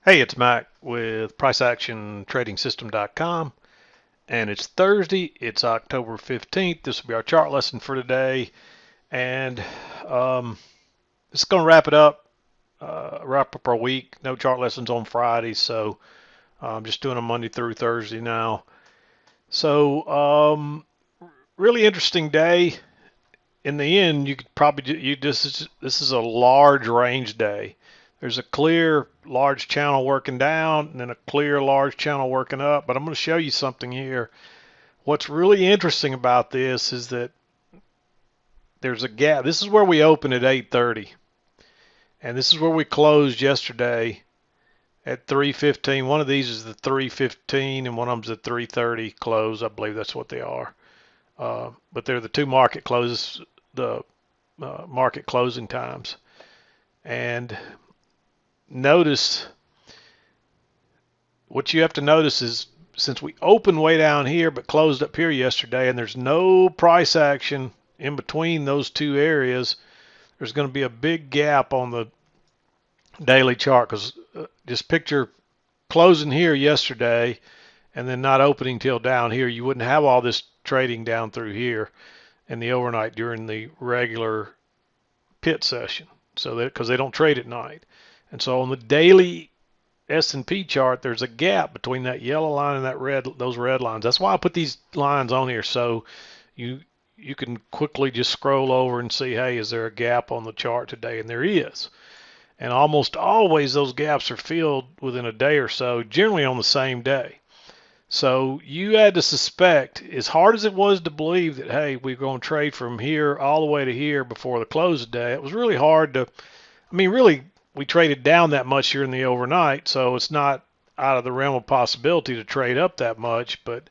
Hey, it's Mac with PriceActionTradingSystem.com, and it's Thursday. It's October 15th. This will be our chart lesson for today, and um, this is going to wrap up our week. No chart lessons on Friday, so I'm just doing a Monday through Thursday now. So, really interesting day. In the end, you could probably this is a large range day. There's a clear large channel working down and then a clear large channel working up. But I'm going to show you something here. What's really interesting about this is that there's a gap. This is where we opened at 8:30, and this is where we closed yesterday at 3:15. One of these is the 3:15, and one of them's the 3:30 close. I believe that's what they are. But they're the two market closes, the market closing times. And notice what you have to notice is since we opened way down here but closed up here yesterday, and there's no price action in between those two areas, there's going to be a big gap on the daily chart. Because just picture closing here yesterday and then not opening till down here. You wouldn't have all this trading down through here in the overnight during the regular pit session, so that because they don't trade at night. And so on the daily S&P chart, there's a gap between that yellow line and those red lines. That's why I put these lines on here, so you you can quickly just scroll over and see, hey, is there a gap on the chart today? And there is. And almost always those gaps are filled within a day or so, generally on the same day. So you had to suspect, as hard as it was to believe that, hey, we're going to trade from here all the way to here before the close of the day, it was really hard to, really, we traded down that much here in the overnight, so it's not out of the realm of possibility to trade up that much. But,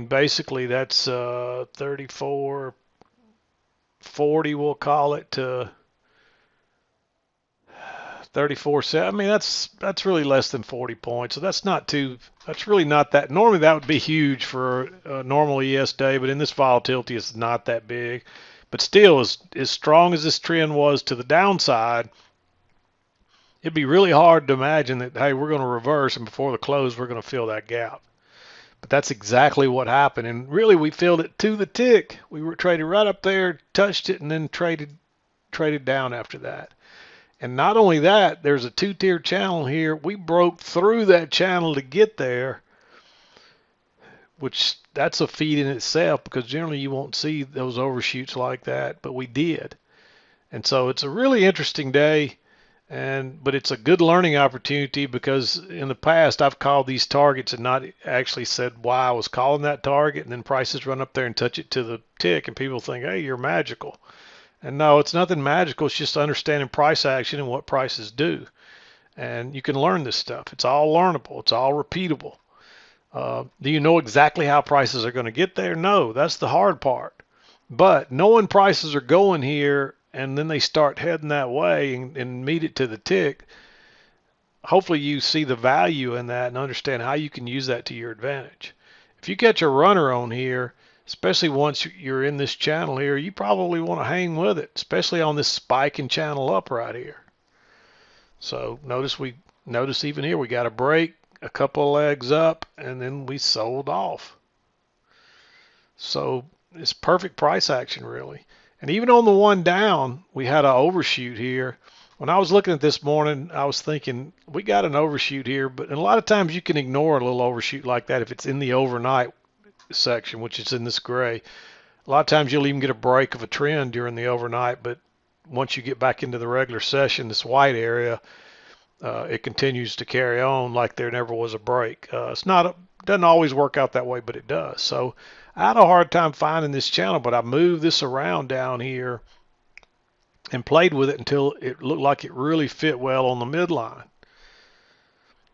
basically that's 34.40, we'll call it, to 34 cents. That's really less than 40 points. So that's really not that. Normally that would be huge for a normal ES day, but in this volatility it's not that big. But still, as strong as this trend was to the downside, it'd be really hard to imagine that, hey, we're going to reverse and before the close we're going to fill that gap. But that's exactly what happened. And really we filled it to the tick. We were traded right up there, touched it, and then traded down after that. And not only that, there's a two-tier channel here. We broke through that channel to get there, which that's a feat in itself because generally you won't see those overshoots like that, but we did. And so it's a really interesting day, but it's a good learning opportunity because in the past I've called these targets and not actually said why I was calling that target, and then prices run up there and touch it to the tick, and people think, hey, you're magical. And no, it's nothing magical. It's just understanding price action and what prices do. And you can learn this stuff. It's all learnable. It's all repeatable. Do you know exactly how prices are going to get there? No, that's the hard part. But knowing prices are going here and then they start heading that way and meet it to the tick, hopefully you see the value in that and understand how you can use that to your advantage. If you catch a runner on here, especially once you're in this channel here, you probably want to hang with it, especially on this spike and channel up right here. So notice even here we got a break, a couple of legs up, and then we sold off. So it's perfect price action really. And even on the one down, we had an overshoot here. When I was looking at this morning, I was thinking we got an overshoot here, but a lot of times you can ignore a little overshoot like that if it's in the overnight section, which is in this gray. A lot of times you'll even get a break of a trend during the overnight, but once you get back into the regular session, this white area, it continues to carry on like there never was a break. Doesn't always work out that way, but it does. So I had a hard time finding this channel, but I moved this around down here and played with it until it looked like it really fit well on the midline.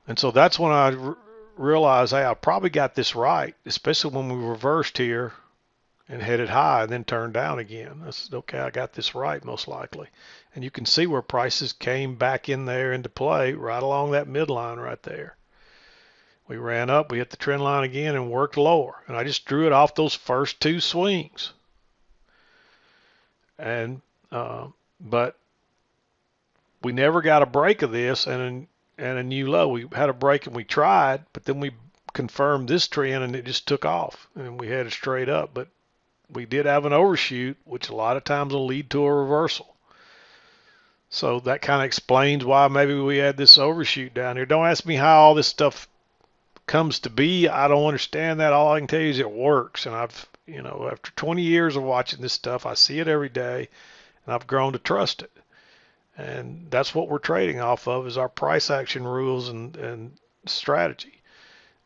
And so that's when I realized, hey, I probably got this right, especially when we reversed here and headed high and then turned down again. I said, okay, I got this right most likely. And you can see where prices came back in there into play right along that midline right there. We ran up, we hit the trend line again and worked lower. And I just drew it off those first two swings. And but we never got a break of this, and and a new low. We had a break and we tried, but then we confirmed this trend and it just took off and we headed straight up. But we did have an overshoot, which a lot of times will lead to a reversal. So that kind of explains why maybe we had this overshoot down here. Don't ask me how all this stuff comes to be. I don't understand that. All I can tell you is it works. And after 20 years of watching this stuff, I see it every day and I've grown to trust it. And that's what we're trading off of is our price action rules and strategy.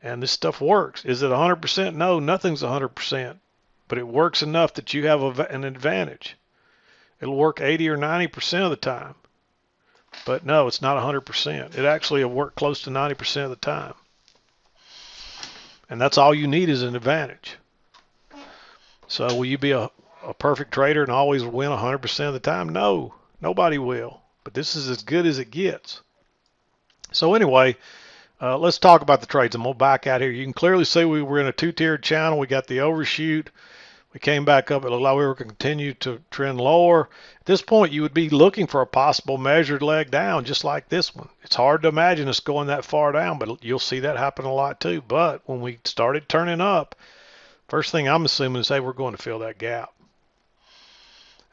And this stuff works. Is it 100%? No, nothing's 100%. But it works enough that you have an advantage. It'll work 80 or 90% of the time. But no, it's not 100%. It actually will work close to 90% of the time. And that's all you need is an advantage. So will you be a perfect trader and always win 100% of the time? No, nobody will. But this is as good as it gets. So anyway, let's talk about the trades. I'm going to back out here. You can clearly see we were in a two-tiered channel. We got the overshoot. We came back up. It looked like we were going to continue to trend lower. At this point, you would be looking for a possible measured leg down, just like this one. It's hard to imagine us going that far down, but you'll see that happen a lot too. But when we started turning up, first thing I'm assuming is, hey, we're going to fill that gap.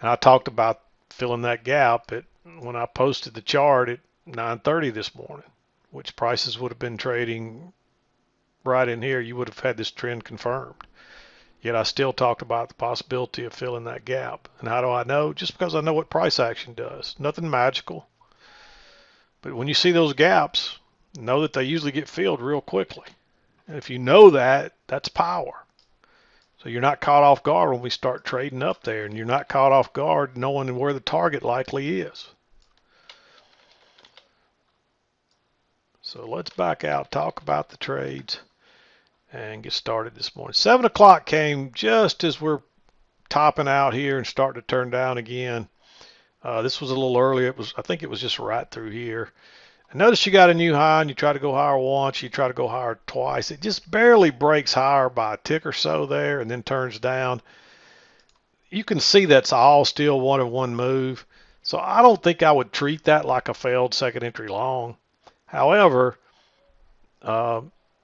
And I talked about filling that gap when I posted the chart at 9:30 this morning, which prices would have been trading right in here. You would have had this trend confirmed. Yet I still talked about the possibility of filling that gap. And how do I know? Just because I know what price action does. Nothing magical. But when you see those gaps, know that they usually get filled real quickly. And if you know that, that's power. So you're not caught off guard when we start trading up there, and you're not caught off guard knowing where the target likely is. So let's back out, talk about the trades, and get started this morning. 7 o'clock came just as we're topping out here and starting to turn down again. This was a little early. I think it was just right through here. And notice you got a new high and you try to go higher once, you try to go higher twice. It just barely breaks higher by a tick or so there and then turns down. You can see that's all still one move. So I don't think I would treat that like a failed second entry long. However,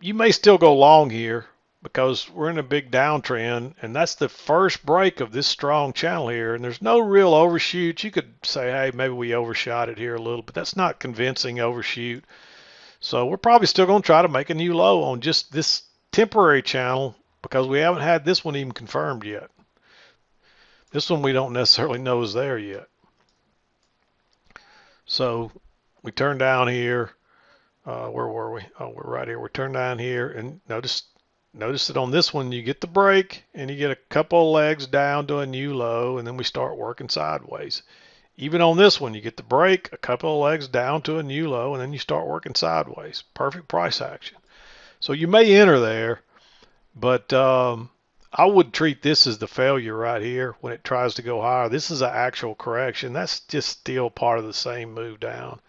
you may still go long here because we're in a big downtrend, and that's the first break of this strong channel here, and there's no real overshoot. You could say, hey, maybe we overshot it here a little, but that's not convincing overshoot. So we're probably still going to try to make a new low on just this temporary channel because we haven't had this one even confirmed yet. This one we don't necessarily know is there yet. So we turn down here. Where were we? Oh, we're right here. We turn down here, and notice that on this one you get the break and you get a couple of legs down to a new low, and then we start working sideways. Even on this one you get the break, a couple of legs down to a new low, and then you start working sideways. Perfect price action. So you may enter there, but I would treat this as the failure right here when it tries to go higher. This is an actual correction. That's just still part of the same move down.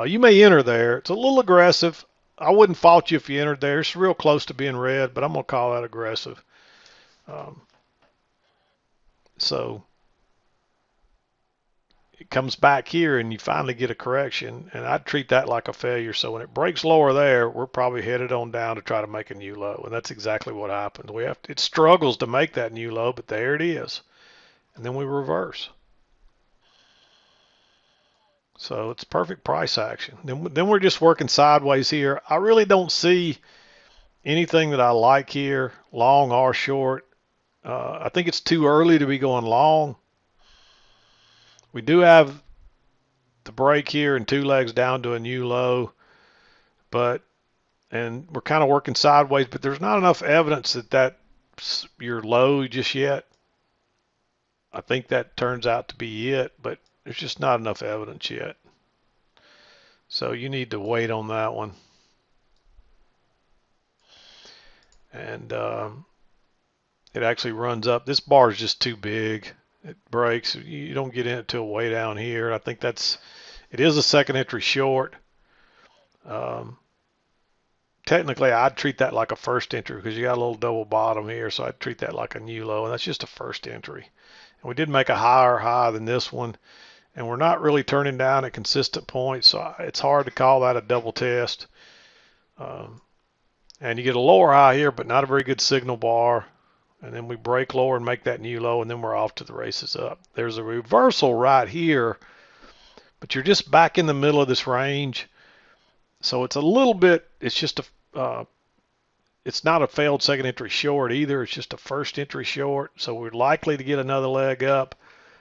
You may enter there. It's a little aggressive. I wouldn't fault you if you entered there. It's real close to being red, but I'm going to call that aggressive. So it comes back here and you finally get a correction, and I'd treat that like a failure. So when it breaks lower there, we're probably headed on down to try to make a new low, and that's exactly what happened. It struggles to make that new low, but there it is, and then we reverse. So it's perfect price action. Then we're just working sideways here. I really don't see anything that I like here, long or short. I think it's too early to be going long. We do have the break here and two legs down to a new low, and we're kind of working sideways, but there's not enough evidence that that's your low just yet. I think that turns out to be it, but there's just not enough evidence yet. So you need to wait on that one. And it actually runs up. This bar is just too big. It breaks. You don't get in it till way down here. I think it is a second entry short. Technically, I'd treat that like a first entry because you got a little double bottom here, so I'd treat that like a new low, and that's just a first entry. And we did make a higher high than this one, and we're not really turning down at consistent points, so it's hard to call that a double test. Um, and you get a lower high here, but not a very good signal bar. And then we break lower and make that new low, and then we're off to the races up. There's a reversal right here, but you're just back in the middle of this range. So it's a little bit, it's just it's not a failed second entry short either. It's just a first entry short. So we're likely to get another leg up.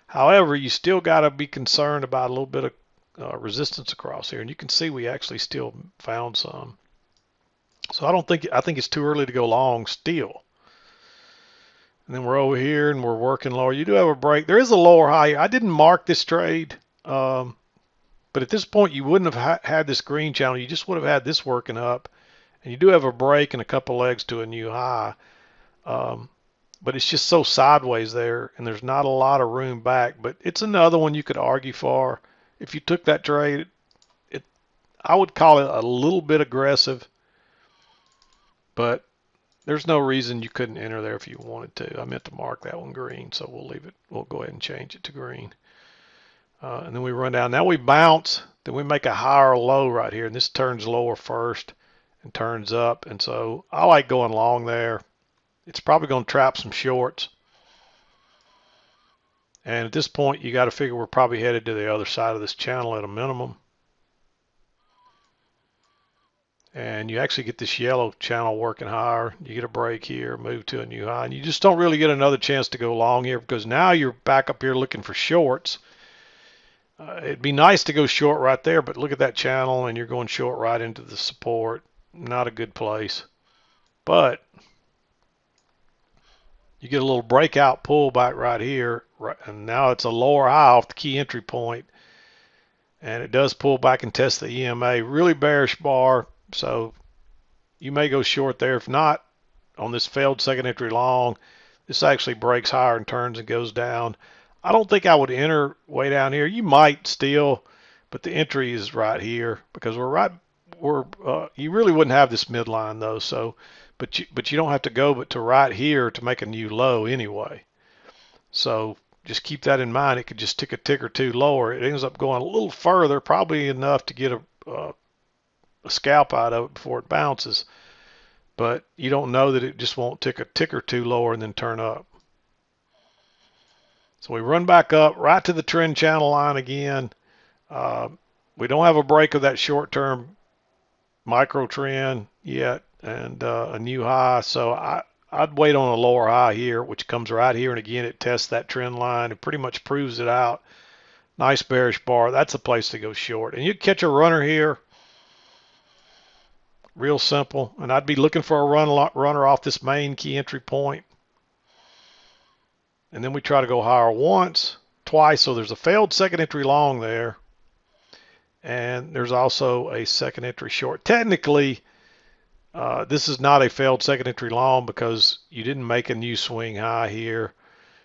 However, you still got to be concerned about a little bit of resistance across here. And you can see we actually still found some. So I think it's too early to go long still. And then we're over here and we're working lower. You do have a break. There is a lower high here. I didn't mark this trade. But at this point, you wouldn't have had this green channel. You just would have had this working up. And you do have a break and a couple legs to a new high. But it's just so sideways there, and there's not a lot of room back. But it's another one you could argue for. If you took that trade, I would call it a little bit aggressive. But there's no reason you couldn't enter there if you wanted to. I meant to mark that one green, so we'll leave it. We'll go ahead and change it to green. And then we run down. Now we bounce. Then we make a higher low right here. And this turns lower first and turns up. And so I like going long there. It's probably going to trap some shorts. And at this point, you got to figure we're probably headed to the other side of this channel at a minimum. And you actually get this yellow channel working higher. You get a break here, move to a new high. And you just don't really get another chance to go long here because now you're back up here looking for shorts. It'd be nice to go short right there, but look at that channel and you're going short right into the support. Not a good place. But you get a little breakout pullback right here, and now it's a lower high off the key entry point, and it does pull back and test the EMA. Really bearish bar, so you may go short there. If not, on this failed second entry long, this actually breaks higher and turns and goes down. I don't think I would enter way down here. You might still, but the entry is right here because you really wouldn't have this midline though, so. But you don't have to go but to right here to make a new low anyway. So just keep that in mind. It could just tick a tick or two lower. It ends up going a little further, probably enough to get a scalp out of it before it bounces. But you don't know that it just won't tick a tick or two lower and then turn up. So we run back up right to the trend channel line again. We don't have a break of that short-term micro trend yet. And a new high, so I'd wait on a lower high here, which comes right here, and again it tests that trend line and pretty much proves it out. Nice bearish bar. That's a place to go short, and you catch a runner here. Real simple, and I'd be looking for a runner off this main key entry point, and then we try to go higher once, twice. So there's a failed second entry long there, and there's also a second entry short. Technically, this is not a failed second entry long because you didn't make a new swing high here,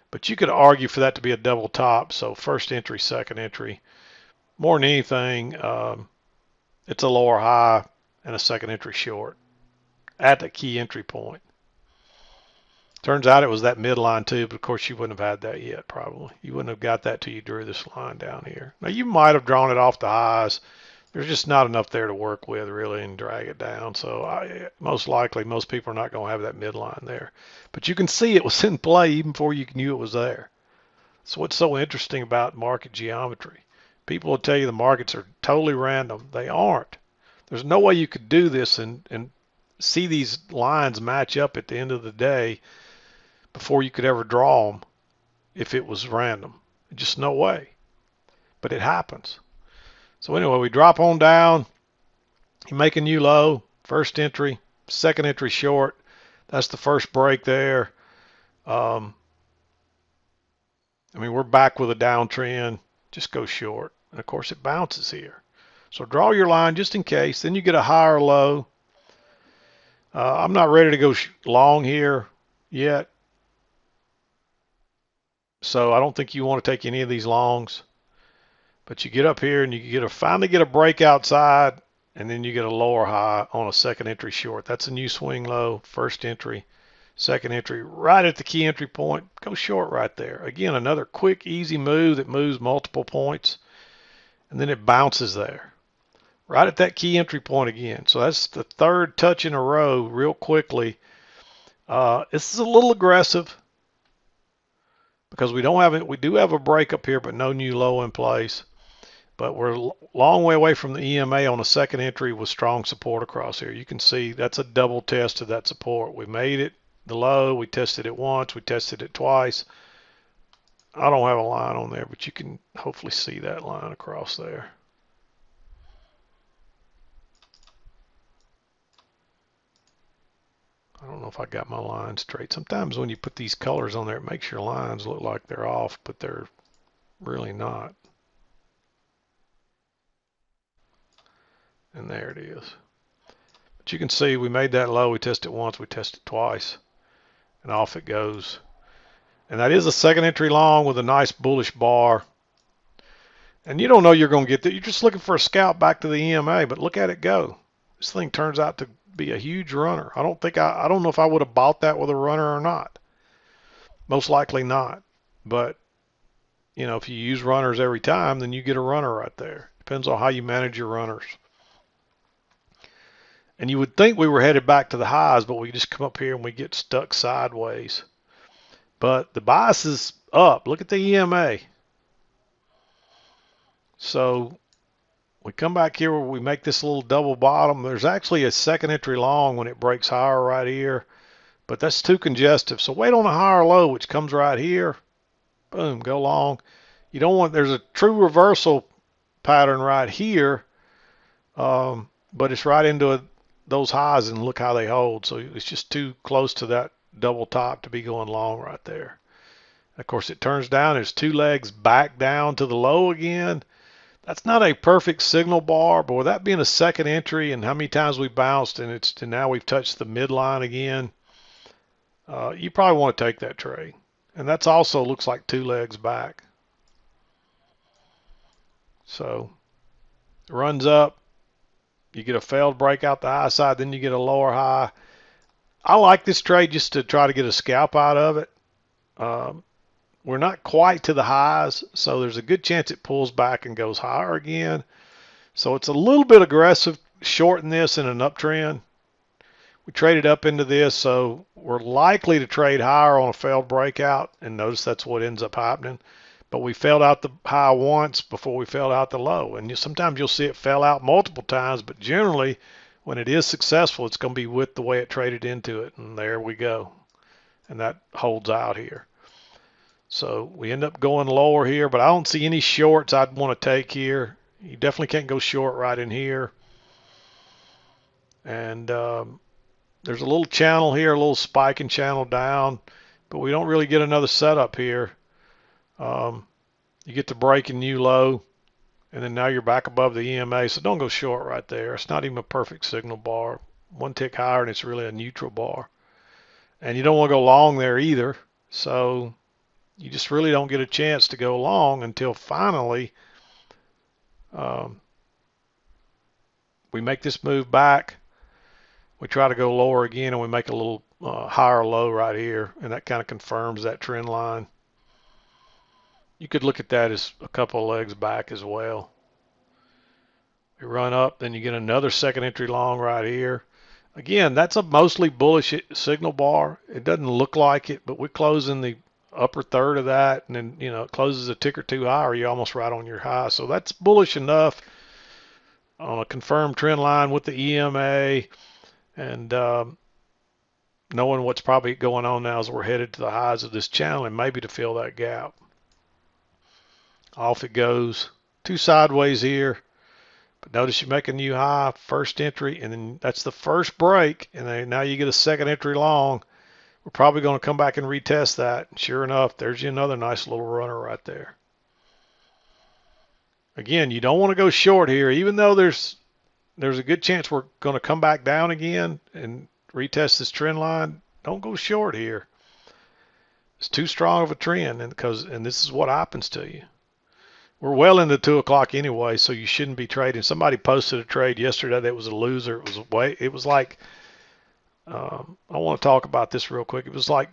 but you could argue for that to be a double top. So first entry, second entry. More than anything, it's a lower high and a second entry short at the key entry point. Turns out it was that midline too, but of course you wouldn't have had that yet probably. You wouldn't have got that till you drew this line down here. Now you might have drawn it off the highs. There's just not enough there to work with really and drag it down. So most likely most people are not going to have that midline there. But you can see it was in play even before you knew it was there. So what's so interesting about market geometry? People will tell you the markets are totally random. They aren't. There's no way you could do this and see these lines match up at the end of the day before you could ever draw them if it was random. Just no way. But it happens. So anyway, we drop on down. You make a new low. First entry, second entry short. That's the first break there. I mean, we're back with a downtrend. Just go short. And of course, it bounces here. So draw your line just in case. Then you get a higher low. I'm not ready to go long here yet. So I don't think you want to take any of these longs. But you get up here and you finally get a break outside, and then you get a lower high on a second entry short. That's a new swing low, first entry, second entry, right at the key entry point. Go short right there. Again, another quick, easy move that moves multiple points. and then it bounces there, right at that key entry point again. So that's the third touch in a row real quickly. This is a little aggressive because we don't have it. We do have a break up here, but no new low in place. But we're a long way away from the EMA on the second entry with strong support across here. You can see that's a double test of that support. We made it the low. We tested it once. We tested it twice. I don't have a line on there, but you can hopefully see that line across there. I don't know if I got my line straight. Sometimes when you put these colors on there, it makes your lines look like they're off, but they're really not. And there it is. But you can see we made that low. We tested it once. We tested it twice. And off it goes. And that is a second entry long with a nice bullish bar. And you don't know you're going to get that. You're just looking for a scalp back to the EMA, but look at it go. This thing turns out to be a huge runner. I don't know if I would have bought that with a runner or not. Most likely not. But, you know, if you use runners every time, then you get a runner right there. Depends on how you manage your runners. And you would think we were headed back to the highs, but we just come up here and we get stuck sideways. But the bias is up. Look at the EMA. So we come back here where we make this little double bottom. There's actually a second entry long when it breaks higher right here, but that's too congestive. So wait on a higher low, which comes right here. Boom, go long. You don't want, there's a true reversal pattern right here, but it's right into those highs, and look how they hold. So it's just too close to that double top to be going long right there. Of course, it turns down. There's two legs back down to the low again. That's not a perfect signal bar, but with that being a second entry and how many times we bounced and now we've touched the midline again, you probably want to take that trade. And that's also looks like two legs back. So it runs up. You get a failed breakout the high side, then you get a lower high. I like this trade just to try to get a scalp out of it. We're not quite to the highs, so there's a good chance it pulls back and goes higher again. So it's a little bit aggressive shorting this in an uptrend. We traded up into this, so we're likely to trade higher on a failed breakout, and notice that's what ends up happening. But we failed out the high once before we failed out the low. And sometimes you'll see it fail out multiple times, but generally when it is successful, it's going to be with the way it traded into it. And there we go. And that holds out here. So we end up going lower here, but I don't see any shorts I'd want to take here. You definitely can't go short right in here. And there's a little channel here, a little spiking channel down, but we don't really get another setup here. You get the break and new low, and then now you're back above the EMA, so don't go short right there. It's not even a perfect signal bar. One tick higher and it's really a neutral bar. And you don't want to go long there either, so you just really don't get a chance to go long until finally we make this move back. We try to go lower again, and we make a little higher low right here, and that kind of confirms that trend line. You could look at that as a couple of legs back as well. We run up, then you get another second entry long right here. Again, that's a mostly bullish signal bar. It doesn't look like it, but we close in the upper third of that, and then, you know, it closes a tick or two higher, you're almost right on your high. So that's bullish enough on a confirmed trend line with the EMA, and knowing what's probably going on now is we're headed to the highs of this channel and maybe to fill that gap. Off it goes. Two sideways here. But notice you make a new high, first entry, and then that's the first break. And then now you get a second entry long. We're probably going to come back and retest that. And sure enough, there's you another nice little runner right there. Again, you don't want to go short here, even though there's a good chance we're going to come back down again and retest this trend line. Don't go short here. It's too strong of a trend, and this is what happens to you. We're well into 2 o'clock anyway, so you shouldn't be trading. Somebody posted a trade yesterday that was a loser. It was like I want to talk about this real quick. It was like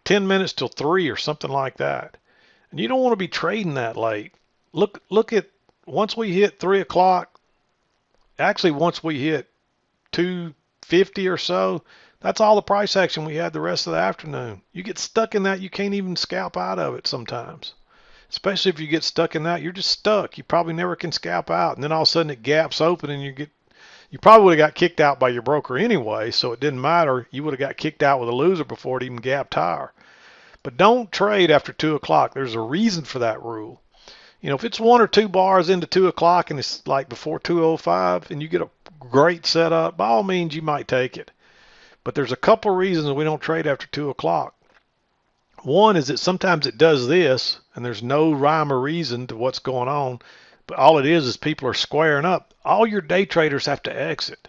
10 minutes till 3 or something like that. And you don't want to be trading that late. Look at once we hit 3 o'clock, actually once we hit 250 or so, that's all the price action we had the rest of the afternoon. You get stuck in that, you can't even scalp out of it sometimes. Especially if you get stuck in that, you're just stuck. You probably never can scalp out. And then all of a sudden it gaps open and you probably would have got kicked out by your broker anyway, so it didn't matter. You would have got kicked out with a loser before it even gapped higher. But don't trade after 2 o'clock. There's a reason for that rule. You know, if it's 1 or 2 bars into 2 o'clock and it's like before 2:05 and you get a great setup, by all means you might take it. But there's a couple reasons we don't trade after 2 o'clock. One is that sometimes it does this and there's no rhyme or reason to what's going on, but all it is people are squaring up. All your day traders have to exit.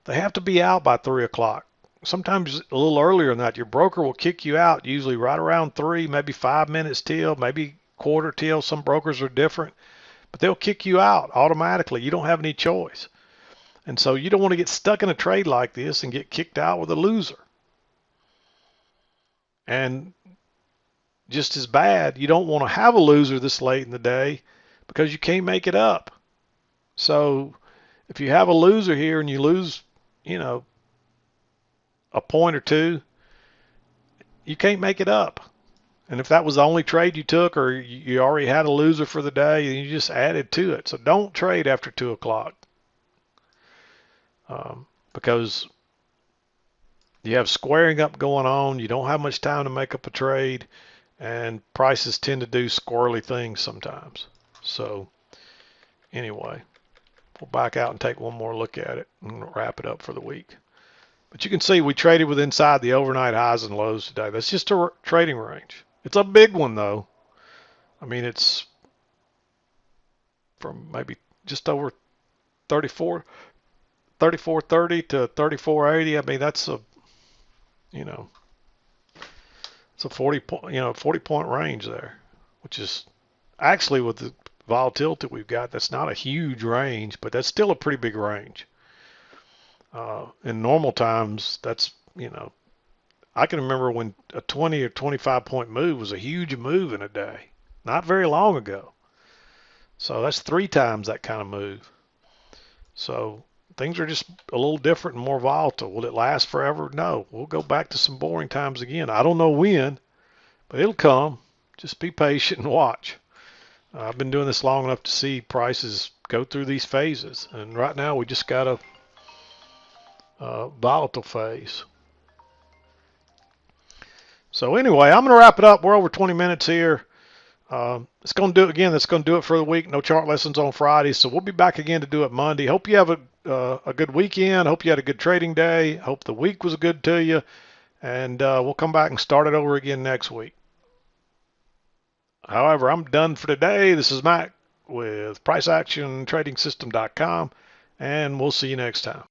They have to be out by 3 o'clock. Sometimes a little earlier than that. Your broker will kick you out usually right around 3, maybe 5 minutes till, maybe quarter till. Some brokers are different, but they'll kick you out automatically. You don't have any choice. And so you don't want to get stuck in a trade like this and get kicked out with a loser. And just as bad, you don't want to have a loser this late in the day because you can't make it up. So if you have a loser here and you lose, you know, a point or two, you can't make it up. And if that was the only trade you took, or you already had a loser for the day, and you just added to it. So don't trade after 2 o'clock because you have squaring up going on. You don't have much time to make up a trade, and prices tend to do squirrely things sometimes. So anyway, we'll back out and take one more look at it and wrap it up for the week. But you can see we traded with inside the overnight highs and lows today. That's just a trading range. It's a big one though. I mean, it's from maybe just over 34.30 to 34.80. I mean, that's a, you know, it's a 40 point range there, which is actually with the volatility we've got, that's not a huge range, but that's still a pretty big range. In normal times, that's, you know, I can remember when a 20 or 25 point move was a huge move in a day, not very long ago. So that's 3 times that kind of move. So things are just a little different and more volatile. Will it last forever? No. We'll go back to some boring times again. I don't know when, but it'll come. Just be patient and watch. I've been doing this long enough to see prices go through these phases. And right now we just got a volatile phase. So anyway, I'm going to wrap it up. We're over 20 minutes here. It's going to do it again. That's going to do it for the week. No chart lessons on Friday. So we'll be back again to do it Monday. Hope you have a good weekend. Hope you had a good trading day. Hope the week was good to you. And we'll come back and start it over again next week. However, I'm done for today. This is Mac with PriceActionTradingSystem.com, and we'll see you next time.